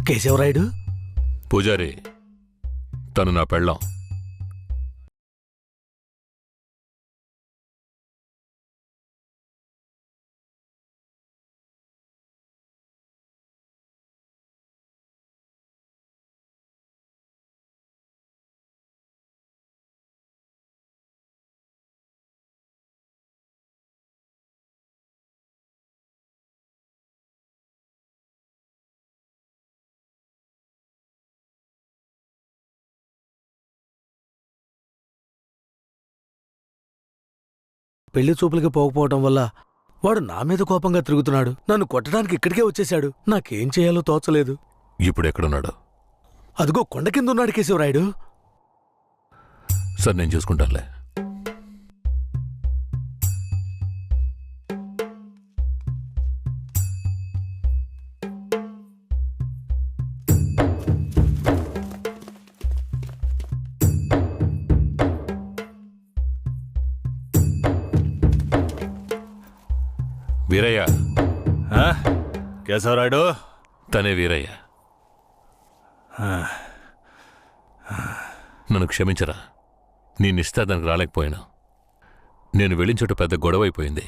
కేశవరాయుడు పూజారి, తను నా పెళ్ళాం. పెళ్లి చూపులకి పోకపోవటం వల్ల వాడు నా మీద కోపంగా తిరుగుతున్నాడు. నన్ను కొట్టడానికి ఇక్కడికే వచ్చేశాడు. నాకేం చేయాలో తోచలేదు. ఇప్పుడు ఎక్కడున్నాడు? అదిగో కొండ కింద ఉన్నాడు కేశవరాయుడు. సార్, నేను చూసుకుంటానులే. వీరయ్య. కేశవరాయుడు? తనే వీరయ్య. నన్ను క్షమించరా. నీ నిశ్చితార్థానికి రాలేకపోయాను. నేను వెళ్ళిన చోట పెద్ద గొడవ అయిపోయింది.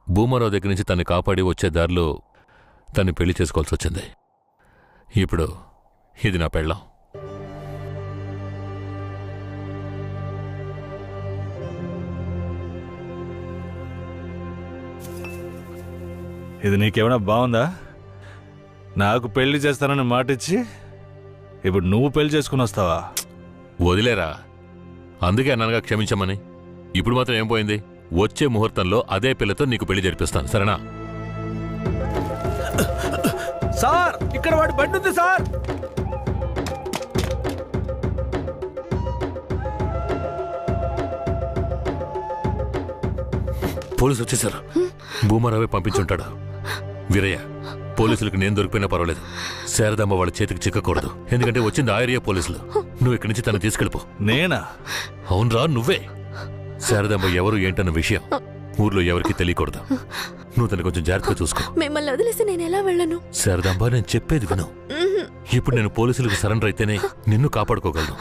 భూమారావు దగ్గర నుంచి తన్ని కాపాడి వచ్చే దారిలో తన్ని పెళ్లి చేసుకోవాల్సి వచ్చింది. ఇప్పుడు ఇది నా పెళ్ళాం. ఇది నీకేమైనా బాగుందా? నాకు పెళ్లి చేస్తానని మాటిచ్చి ఇప్పుడు నువ్వు పెళ్లి చేసుకుని వస్తావా? వదిలేరా. అందుకే అన్నానుగా క్షమించమని. ఇప్పుడు మాత్రం ఏం పోయింది? వచ్చే ముహూర్తంలో అదే పిల్లతో నీకు పెళ్లి జరిపిస్తాను, సరేనా? సార్, ఇక్కడ వాడి బండి ఉంది సార్. పోలీసు వచ్చేసారు. భూమారావే పంపించుంటాడు. వీరయ్య, పోలీసులకు నేను దొరికిపోయినా పర్వాలేదు. శారదమ్మ వాళ్ళ చేతికి చిక్కకూడదు. ఎందుకంటే వచ్చింది ఆ ఏరియా పోలీసులు. నువ్వు ఇక్కడి నుంచి తను తీసుకెళ్ళిపో. నేనా? అవునరా, నువ్వే. శారదమ్మ ఎవరు ఏంటన్న విషయం ఊర్లో ఎవరికి తెలియకూడదు. నువ్వు తను కొంచెం జాగ్రత్తగా చూసుకో. మిమ్మల్ని వదిలేసి నేను ఎలా వెళ్ళను? శారదమ్మ, నేను చెప్పేది విను. ఇప్పుడు నేను పోలీసులకు సరెండర్ అయితేనే నిన్ను కాపాడుకోగలను.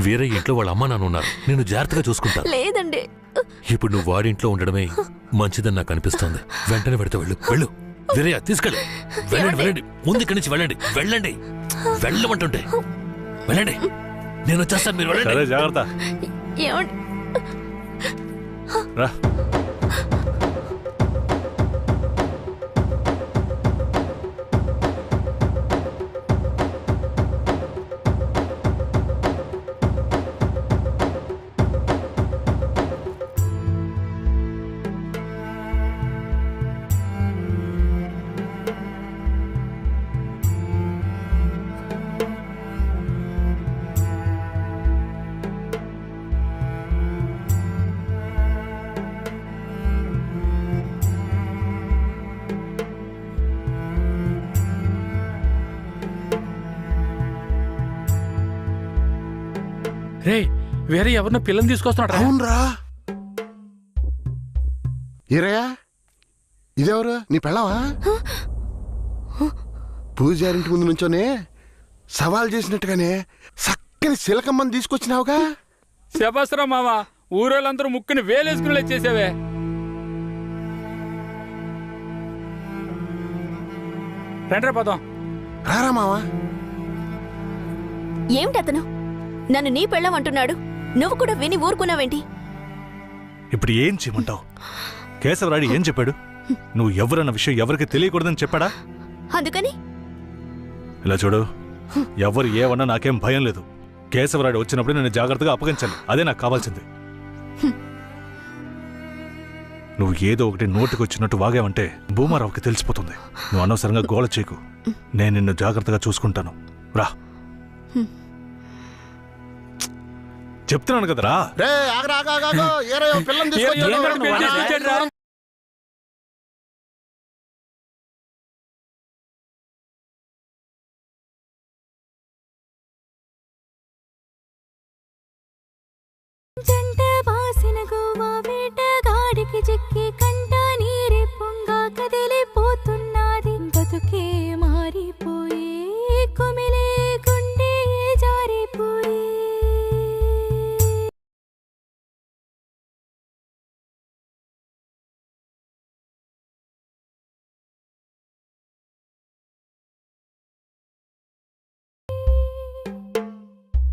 వీరయ్య ఇంట్లో వాళ్ళ అమ్మ నాన్న ఉన్నారు. నేను జాగ్రత్తగా చూసుకుంటా. లేదండి, ఇప్పుడు నువ్వు వాడింట్లో ఉండడమే మంచిదని నాకు అనిపిస్తోంది. వెంటనే పెడితే వెళ్ళు. వెళ్ళు వీరయ్య, తీసుకెళ్ళు. వెళ్ళండి, వెళ్ళండి. ముందు ఇక్కడి నుంచి వెళ్ళండి. వెళ్ళండి, వెళ్ళమంటుంటే వెళ్ళండి. నేను వచ్చేస్తాను, మీరు వెళ్ళండి. సరే, జాగ్రత్త. ఏమండి? రా. రే, వేరే ఎవరినో పిల్లని తీసుకొస్తున్నాడు. అవునరా. ఈరయ్యా, ఇదెవరు? నీ పెళ్ళవా? పూజారింటి ముందు నుంచోనే సవాల్ చేసినట్టుగానే చక్కని శిలకమ్మని తీసుకొచ్చినావుగా. శబాస్రా మామ, ఊరోళ్ళందరూ ముక్కుని వేలేసుకుని చేసావే. రండ్రా పోదాం. రారా మావా. ఏమిటతను నన్ను నీ పెళ్ళం అంటున్నాడు? నువ్వు కూడా విని ఊరుకున్నావేంటి? ఇప్పుడు ఏం చేయమంటావు? కేశవరాయుడు ఏం చెప్పాడు? నువ్వు ఎవరన్న విషయం ఎవరికి తెలియకూడదని చెప్పాడా? అందుకని ఇలా చూడు, ఎవరు ఏమన్నా నాకేం భయం లేదు. కేశవరాయుడు వచ్చినప్పుడు నేను జాగ్రత్తగా అప్పగించాలి. అదే నాకు కావాల్సింది. నువ్వు ఏదో ఒకటి నోటికి వచ్చినట్టు వాగావంటే భూమారావుకి తెలిసిపోతుంది. నువ్వు అనవసరంగా గోల చేయకు. నేను నిన్ను జాగ్రత్తగా చూసుకుంటాను. రా, చెప్తున్నాను కదరా. జంట బాసిన గోవా వేటగాడికి చిక్కి కంట నీరే పొంగా కదిలిపోతున్నది. బతుకే మారిపోయే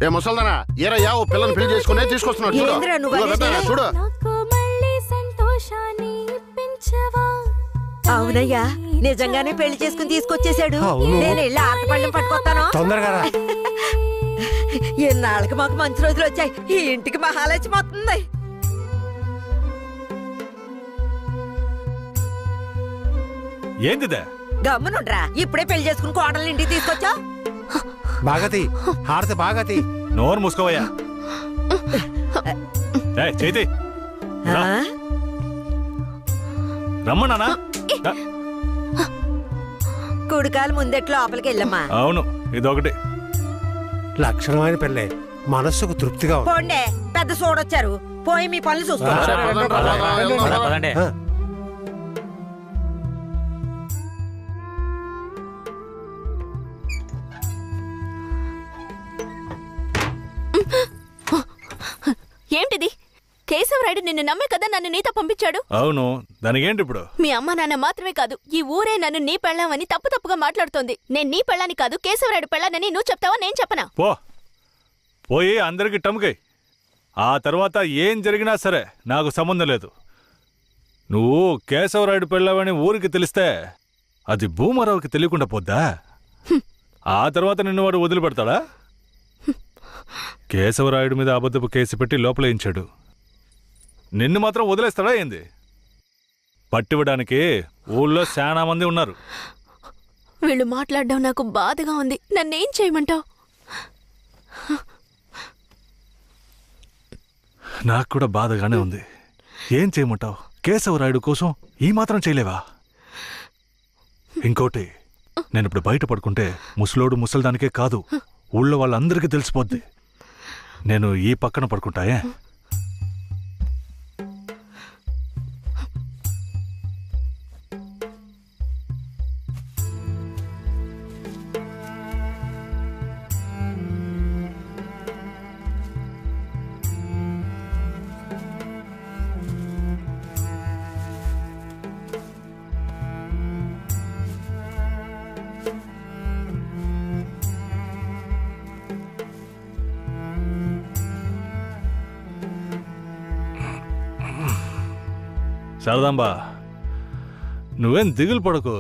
ఏ ముసల్దానా ఏరయ్యా ఓ పిల్లని పెళ్లి చేసుకునే తీసుకొస్తున్నాడు చూడు. ఏందిరా నువ్వు ఇదిగో పెద్దనా, అనేది? చూడు నాకు మళ్ళీ సంతోషాన్ని ఇప్పించవా అవునయ్యా నిజంగానే పెళ్లి చేసుకుని తీసుకొచ్చేసాడు. నేను వెళ్ళి ఆటపళ్ళం పట్టుకొస్తాను. తొందరగా రా. ఎన్నాళ్ళకి మాకు మంచి రోజులు వచ్చాయి. ఈ ఇంటికి మహాలక్ష్మి వస్తుంది. ఏందిదే? గమ్మునుండ్రా, ఇప్పుడే పెళ్లి చేసుకుని కోడలు ఇంటికి తీసుకొచ్చా. బాగతి హారతి బాగతి. నోరు మూసుకోవయ్యా. ఏయ్, చేతి రా. రమ్మన్నానా? కుడికాలు ముందెట్లు లోపలికి వెళ్ళమ్మా. అవును, ఇదొకటి. లక్షణమైన పెళ్ళే, మనస్సుకు తృప్తిగా ఉంది. పోండే, పెద్ద సోడొచ్చారు. పోయి మీ పనులు చూసుకోండి. సరే, పదండి. ఆ, ఏంటిది? కేశవరాయుడు నిన్ను నమ్మే కదా నన్ను నీతో పంపించాడు. అవును, దానికేంటి ఇప్పుడు? మీ అమ్మ నాన్న మాత్రమే కాదు, ఈ ఊరే నన్ను నీ పెళ్ళామని తప్పుగా మాట్లాడుతోంది. నేను నీ పెళ్ళాని కాదు, కేశవరాయుడు పెళ్ళానని నువ్వు చెప్తావా, నేను చెప్పనా? పోయి అందరికి టముకై. ఆ తర్వాత ఏం జరిగినా సరే నాకు సంబంధం లేదు. నువ్వు కేశవరాయుడు పెళ్ళావని ఊరికి తెలిస్తే అది భూమారావుకి తెలియకుండా పోద్దా? ఆ తర్వాత నిన్ను వాడు వదిలిపెడతాడా? కేశవరాయుడు మీద అబద్ధపు కేసు పెట్టి లోపలేయించాడు. నిన్ను మాత్రం వదిలేస్తాడా ఏంది? పట్టివ్వడానికి ఊళ్ళో చాలా మంది ఉన్నారు. వీళ్ళు మాట్లాడడం నాకు బాధగా ఉంది. నన్నేం చేయమంటావు? నాకు కూడా బాధగానే ఉంది. ఏం చేయమంటావు? కేశవరాయుడు కోసం ఈ మాత్రం చేయలేవా? ఇంకోటి, నేను ఇప్పుడు బయట పడుకుంటే ముసలోడు ముసలిదానికే కాదు, ఊళ్ళో వాళ్ళందరికీ తెలిసిపోద్ది. నేను ఈ పక్కన పడుకుంటాయే. శారదాంబా, నువ్వేం దిగులు పడకు.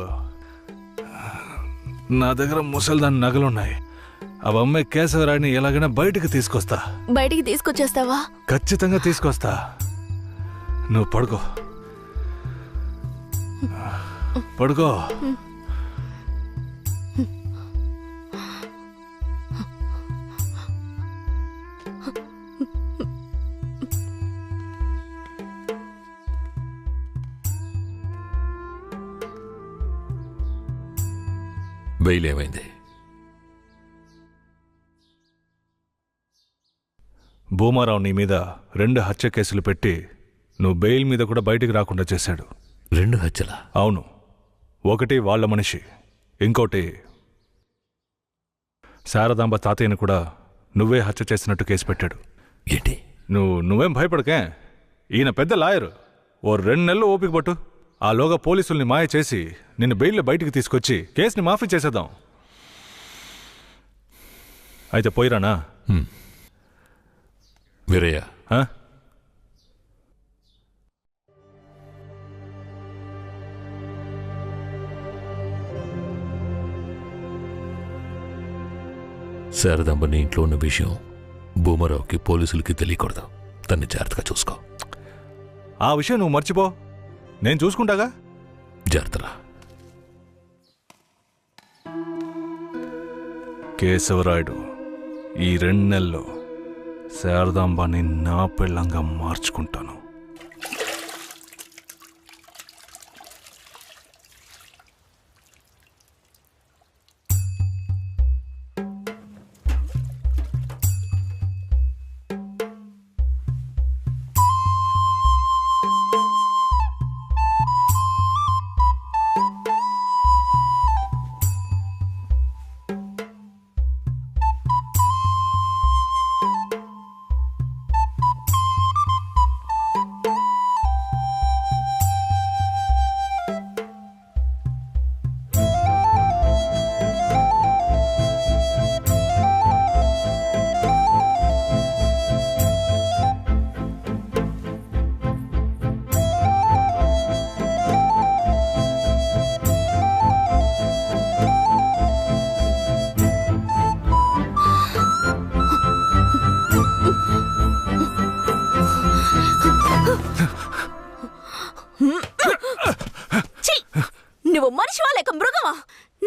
నా దగ్గర ముసల్దాని నగలున్నాయి. అవి అమ్మే కేశవరాయుడిని ఎలాగైనా బయటికి తీసుకొస్తా. బయటికి తీసుకొచ్చేస్తావా? ఖచ్చితంగా తీసుకొస్తా. నువ్వు పడుకో, పడుకో. బెయిల్ ఏమైంది? భూమారావు నీ మీద 2 హత్య కేసులు పెట్టి నువ్వు బెయిల్ మీద కూడా బయటికి రాకుండా చేశాడు. 2 హత్యలా? అవును. ఒకటి వాళ్ళ మనిషి, ఇంకోటి శారదాంబ తాతయ్యను కూడా నువ్వే హత్య చేసినట్టు కేసు పెట్టాడు. ఏంటి? నువ్వేం భయపడకే. ఈయన పెద్ద లాయరు. ఓ 2 నెలలు ఓపిక పట్టు. ఆలోగా పోలీసుల్ని మాయ చేసి నిన్ను బెయిల్లో బయటికి తీసుకొచ్చి కేసుని మాఫీ చేసేద్దాం. అయితే పోయిరానా? వీరయ్య, ఆ? శారదాంబ నీ ఇంట్లో ఉన్న విషయం భూమారావుకి పోలీసులకి తెలియకూడదు. తన్ని జాగ్రత్తగా చూసుకో. ఆ విషయం నువ్వు మర్చిపో, నేను చూసుకుంటాగా. జాగ్రత్తరా. కేశవరాయుడు ఈ 2 నెలల్లో శారదాంబాని నా పెళ్ళంగా మార్చుకుంటాను.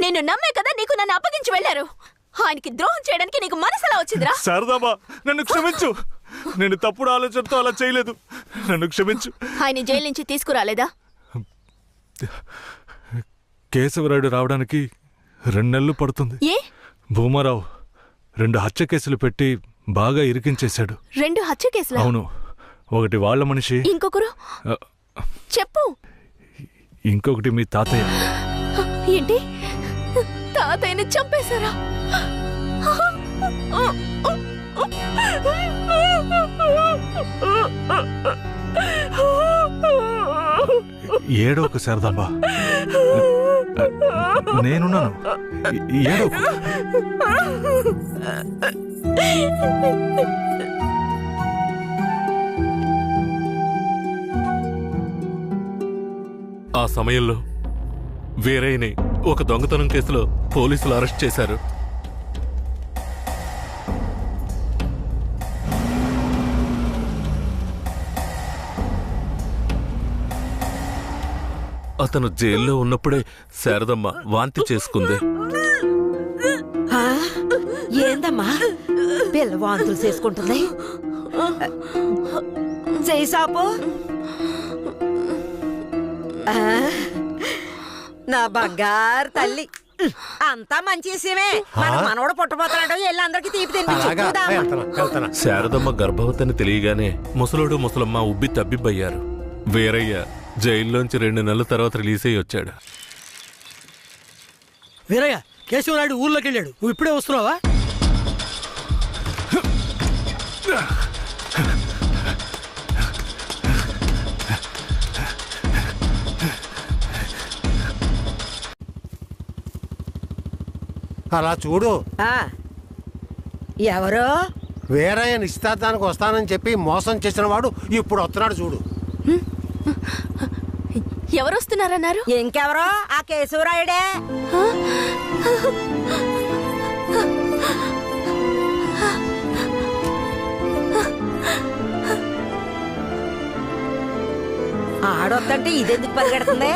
నిన్ను నమ్మే కదా నీకు నన్ను అప్పగించి వెళ్ళారు. ఆయనకి ద్రోహం చేయడానికి నీకు మనసులా వచ్చిందిరా? శారదాబా, నన్ను క్షమించు. నేను తప్పుడు ఆలోచనతో అలా చేయలేదు. నన్ను క్షమించు. ఆయన జైలు నుంచి తీసుకురాలేదా? కేశవరాయుడు రావడానికి 2 నెలలు పడుతుంది. ఏ? భూమారావు 2 హత్య కేసులు పెట్టి బాగా ఇరికించేశాడు. 2 హత్య కేసులా? అవును. ఒకటి వాళ్ళ మనిషి, ఇంకొకరు చెప్పు. ఇంకొకటి మీ తాతయ్య. ఏంటి, తాతయ్యని చంపేశారా? ఏడోకు శారదాంబా, నేనున్నాను. ఏడోకు. ఆ సమయంలో వీరయ్యని ఒక దొంగతనం కేసులో పోలీసులు అరెస్ట్ చేశారు. అతను జైల్లో ఉన్నప్పుడే శారదమ్మ వాంతి చేసుకుంది. ఏందమ్మా పిల్ల వాంతులు చేసుకుంటుంది? చేయి సాపు. నా బంగారు తల్లి, అంతా మంచి విషయమే. మన మనవడు పుట్టబోతున్నాడు, వెళ్ళి అందరికి తీపి తినిపించు. శారదమ్మ గర్భవతిని తెలియగానే ముసలోడు ముసలమ్మ ఉబ్బి తబ్బిబ్బయ్యారు. వీరయ్య జైల్లోంచి 2 నెలల తర్వాత రిలీజ్ అయ్యి వచ్చాడు. వీరయ్య, కేశవరాయుడు ఊర్లోకి వెళ్ళాడు. నువ్వు ఇప్పుడే వస్తున్నావా? అలా చూడు, ఎవరో వీరయ్య నిశ్చితార్థానికి వస్తానని చెప్పి మోసం చేసిన వాడు ఇప్పుడు వస్తున్నాడు చూడు. ఎవరొస్తున్నారన్నారు? ఇంకెవరో ఆ కేశవరాయుడే. ఆడొద్దంటే ఇదెందుకు పరిగెడుతుంది?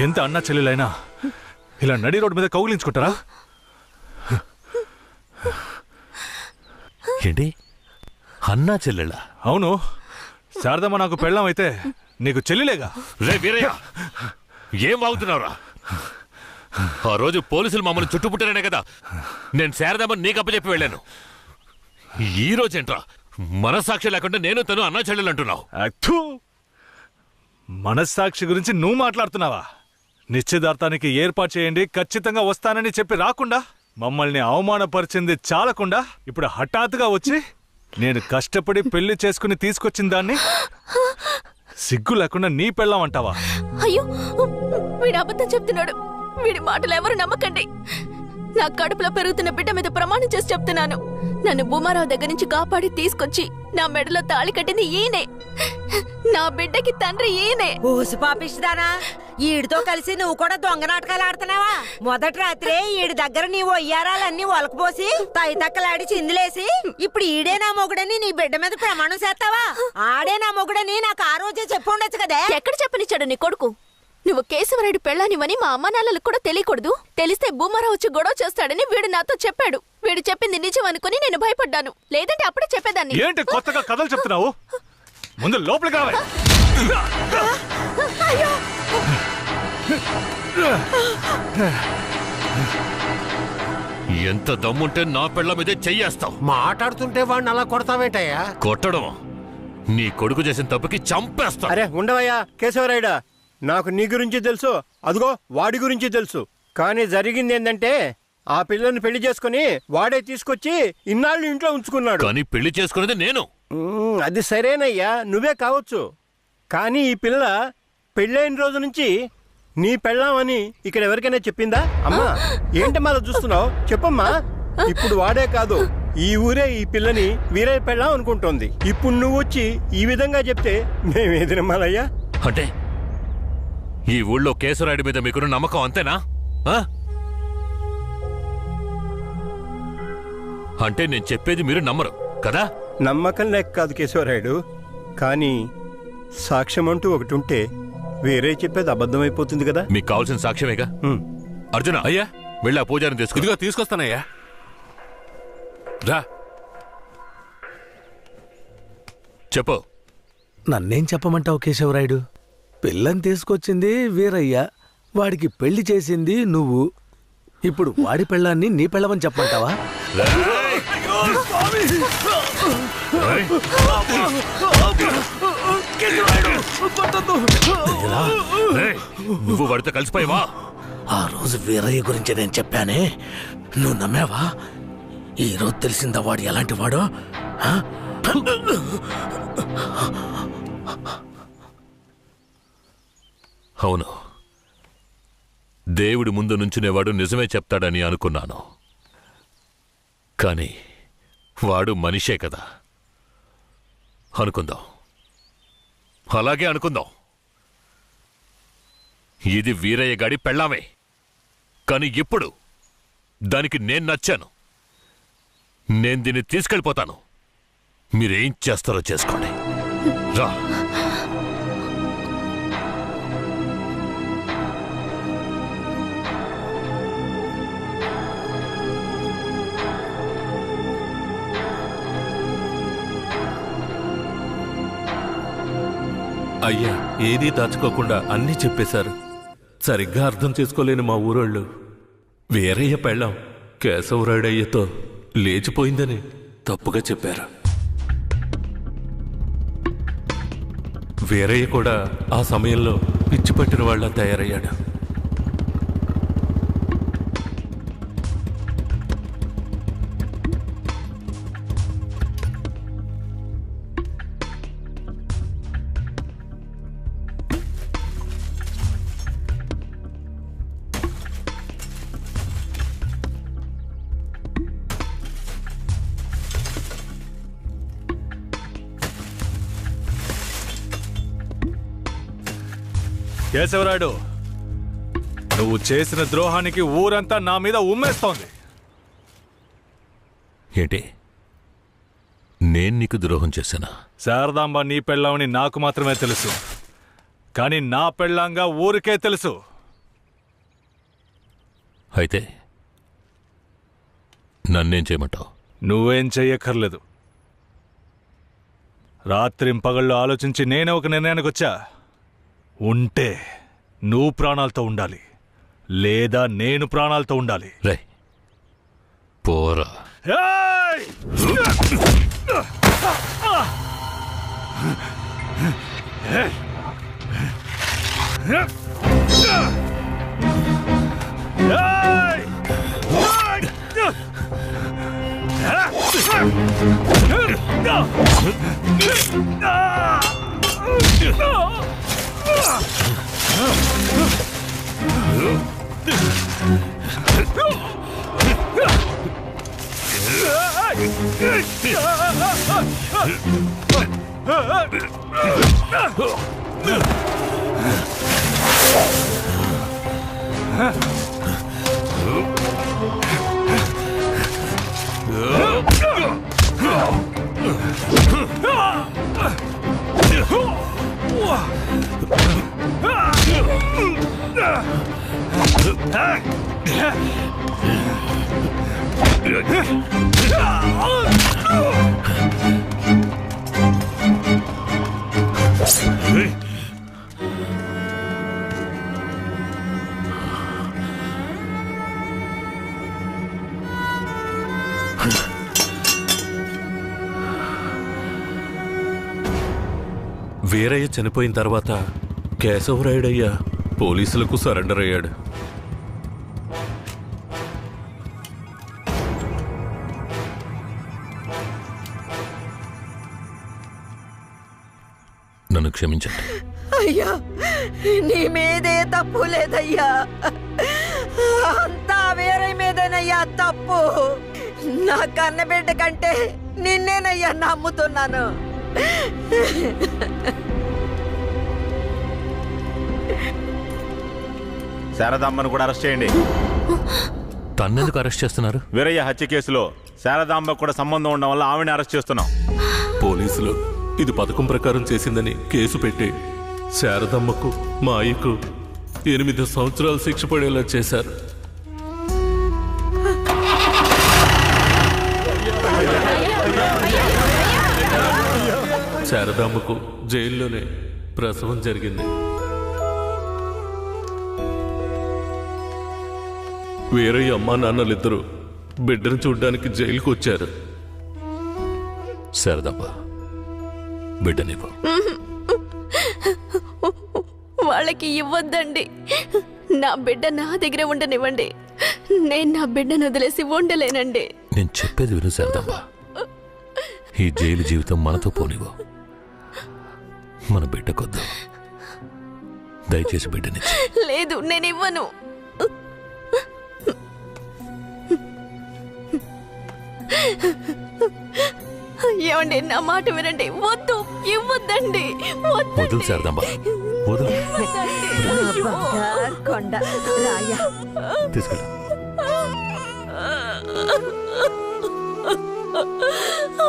ఎంత అన్నా చెల్లెలైనా ఇలా నడి రోడ్డు మీద కౌగిలించుకుంటారా? ఏంటి, అన్నా చెల్లెళ్ళా? అవును. శారదమ్మ నాకు పెళ్ళాం అయితే నీకు చెల్లిలేగా. రే వీరయ్య, ఏం వాగుతున్నావురా? ఆ రోజు పోలీసులు మమ్మల్ని చుట్టుముట్టారనే కదా నేను శారదమ్మని నీకు అప్పచెప్పి వెళ్ళాను. ఈ రోజేంట్రా మనస్సాక్షి లేకుండా నేను తను అన్నా చెల్లెలు అంటున్నావు? మనస్సాక్షి గురించి నువ్వు మాట్లాడుతున్నావా? నిశ్చితార్థానికి ఏర్పాటు చేయండి, ఖచ్చితంగా వస్తానని చెప్పి రాకుండా మమ్మల్ని అవమానపరిచింది చాలకుండా ఇప్పుడు హఠాత్తుగా వచ్చి నేను కష్టపడి పెళ్లి చేసుకుని తీసుకొచ్చిన దాన్ని సిగ్గు లేకుండా నీ పెళ్ళాం అంటావా? అయ్యో, వీడు అబద్ధం చెప్తున్నాడు. వీడి మాటలు ఎవరు నమ్మకండి. నా కడుపులో పెరుగుతున్న బిడ్డ మీద ప్రమాణం చేసి చెప్తున్నాను. నన్ను భూమారావు దగ్గర నుంచి కాపాడి తీసుకొచ్చి నా మెడలో తాళి కట్టింది ఈయనే. నా బిడ్డకి తండ్రి ఈయనే. ఊసి పాపిస్తానా? ఈడితో కలిసి నువ్వు కూడా దొంగ నాటకాలు ఆడుతున్నావా? మొదటి రాత్రే ఈడి దగ్గర నీ ఒయ్యారాలన్నీ ఒలకపోసి తైతక్కలాడి చిందులేసి ఇప్పుడు ఈడే నా మొగుడని నీ బిడ్డ మీద ప్రమాణం చేస్తావా? ఆడే నా మొగుడని నాకు ఆ రోజే చెప్పు ఉండొచ్చు కదే. ఎక్కడ చెప్పనిచ్చాడు నీ కొడుకు? నువ్వు కేశవరాయుడు పెళ్ళానివని మా అమ్మ నాన్నలకు కూడా తెలియకూడదు. తెలిస్తే భూమారావు వచ్చి గొడవ చేస్తాడని వీడు నాతో చెప్పాడు. వీడు చెప్పింది నిజం అనుకుని నేను భయపడ్డాను. లేదంటే అప్పుడే చెప్పేదాన్ని. ఏంటి కొత్తగా కథలు చెప్తున్నావు? ముందు లోపలికి రావే. ఎంత దమ్ముంటే నా పెళ్ళ మీదే చెయ్యేస్తావు? మాట్లాడుతుంటే వాడిని అలా కొడతావేంటయ్యా? కొట్టడం నీ కొడుకు చేసిన తప్పుకి చంపేస్తా. అరే ఉండవయ్యా కేశవరాయుడా, నాకు నీ గురించి తెలుసు, అదిగో వాడి గురించి తెలుసు. కానీ జరిగింది ఏంటంటే ఆ పిల్లని పెళ్లి చేసుకుని వాడే తీసుకొచ్చి ఇన్నాళ్ళు ఇంట్లో ఉంచుకున్నాడు. కానీ పెళ్లి చేసుకునేది నేను. అది సరేనయ్యా, నువ్వే కావచ్చు. కానీ ఈ పిల్ల పెళ్ళైన రోజు నుంచి నీ పెళ్ళామని ఇక్కడ ఎవరికైనా చెప్పిందా? అమ్మా ఏంటమ్మా అలా చూస్తున్నావు? చెప్పమ్మా. ఇప్పుడు వాడే కాదు, ఈ ఊరే ఈ పిల్లని వీరయ్య పెళ్ళాం అనుకుంటోంది. ఇప్పుడు నువ్వు వచ్చి ఈ విధంగా చెప్తే మేమేది నమ్మాలయ్యా? అంటే ఈ ఊళ్ళో కేశవరాయుడి మీద మీకున్న నమ్మకం అంతేనా? అంటే నేను చెప్పేది మీరు నమ్మరు కదా? నమ్మకం లేక కాదు కేశవరాయుడు, కానీ సాక్ష్యం అంటూ ఒకటి ఉంటే వేరే చెప్పేది అబద్ధమైపోతుంది కదా. మీకు కావాల్సిన సాక్ష్యమేగా. అర్జున, అయ్యా వెళ్ళి ఆ పూజారిని తీసుకో. ఇదిగో తీసుకొస్తానయ్యా. రా. చెప్పు. నన్నేం చెప్పమంటావు కేశవరాయుడు? పిల్లని తీసుకొచ్చింది వీరయ్య, వాడికి పెళ్లి చేసింది నువ్వు. ఇప్పుడు వాడి పెళ్ళాన్ని నీ పెళ్ళమని చెప్పమంటావా? నువ్వు వాడితో కలిసిపోయావా? ఆ రోజు వీరయ్య గురించి నేను చెప్పానే, నువ్వు నమ్మావా? ఈ రోజు తెలిసిందా వాడు ఎలాంటి వాడో? అవును, దేవుడి ముందు నుంచునేవాడు నిజమే చెప్తాడని అనుకున్నాను. కానీ వాడు మనిషే కదా. అనుకుందాం, అలాగే అనుకుందాం. ఇది వీరయ్య గాడి పెళ్ళామే. కానీ ఇప్పుడు దానికి నేను నచ్చాను. నేను దీన్ని తీసుకెళ్ళిపోతాను. మీరేం చేస్తారో చేసుకోండి. రా. అయ్యా ఏదీ దాచుకోకుండా అన్నీ చెప్పేశారు. సరిగ్గా అర్థం చేసుకోలేని మా ఊరోళ్ళు వీరయ్య పెళ్ళాం కేశవరాయుడయ్యతో లేచిపోయిందని తప్పుగా చెప్పారు. వీరయ్య కూడా ఆ సమయంలో పిచ్చి పట్టిన వాళ్ళ తయారయ్యాడు. కేశవరాయుడు, నువ్వు చేసిన ద్రోహానికి ఊరంతా నా మీద ఉమ్మేస్తోంది. ఏంటి? నేను నీకు ద్రోహం చేశానా? శారదాంబ నీ పెళ్ళామని నాకు మాత్రమే తెలుసు, కానీ నా పెళ్ళాంగా ఊరికే తెలుసు. అయితే నన్నేం చేయమంటావు? నువ్వేం చెయ్యక్కర్లేదు. రాత్రింపగళ్ళు ఆలోచించి నేనే ఒక నిర్ణయానికి వచ్చా. ఉంటే నువ్వు ప్రాణాలతో ఉండాలి, లేదా నేను ప్రాణాలతో ఉండాలి. రే పోరా. వీరయ్య చనిపోయిన తర్వాత కేశవరాయుడయ్య పోలీసులకు సరెండర్ అయ్యాడు. నన్ను క్షమించండి. అయ్యా, నీ మీదే తప్పు లేదయ్యా, అంతా వేరే మీదేనయ్యా తప్పు. నా కన్నబిడ్డ కంటే నిన్నేనయ్యా నమ్ముతున్నాను. శారదామ్మను కూడా అరెస్ట్ చేయండి. తన్నెందుకు అరెస్ట్ చేస్తున్నారు? వీరయ్య హత్య కేసులో శారదాంబ కూడా సంబంధం ఉండడం వల్ల ఆవిడని అరెస్ట్ చేస్తున్నాం. పోలీసులు ఇది పథకం ప్రకారం చేసిందని కేసు పెట్టి శారదమ్మకు మా అయ్యకు 8 సంవత్సరాలు శిక్ష పడేలా చేశారు. శారదమ్మకు జైల్లోనే ప్రసవం జరిగింది. వీరయ్య అమ్మా నాన్నలిద్దరూ బిడ్డను చూడ్డానికి జైలుకు వచ్చారు. శారదమ్మ బిడ్డనివ్వు. వాళ్ళకి ఇవ్వద్దండి. నా బిడ్డ నా దగ్గర ఉండనివ్వండి. నేను నా బిడ్డను వదిలేసి ఉండలేనండి. నేను చెప్పేది విను శారదమ్మ. ఈ జైలు జీవితం మనతో పోనివ్వు. మన బిడ్డకొద్దు. దయచేసి బిడ్డనిచ్చి. లేదు, నేను ఇవ్వను. ఏమండి, నా మాట వినండి. వద్దు, ఇవ్వద్దండి. వదులు శారదమ్మ, వదులు. కొండ రాయ తీసుకెళ్ళు. ఆ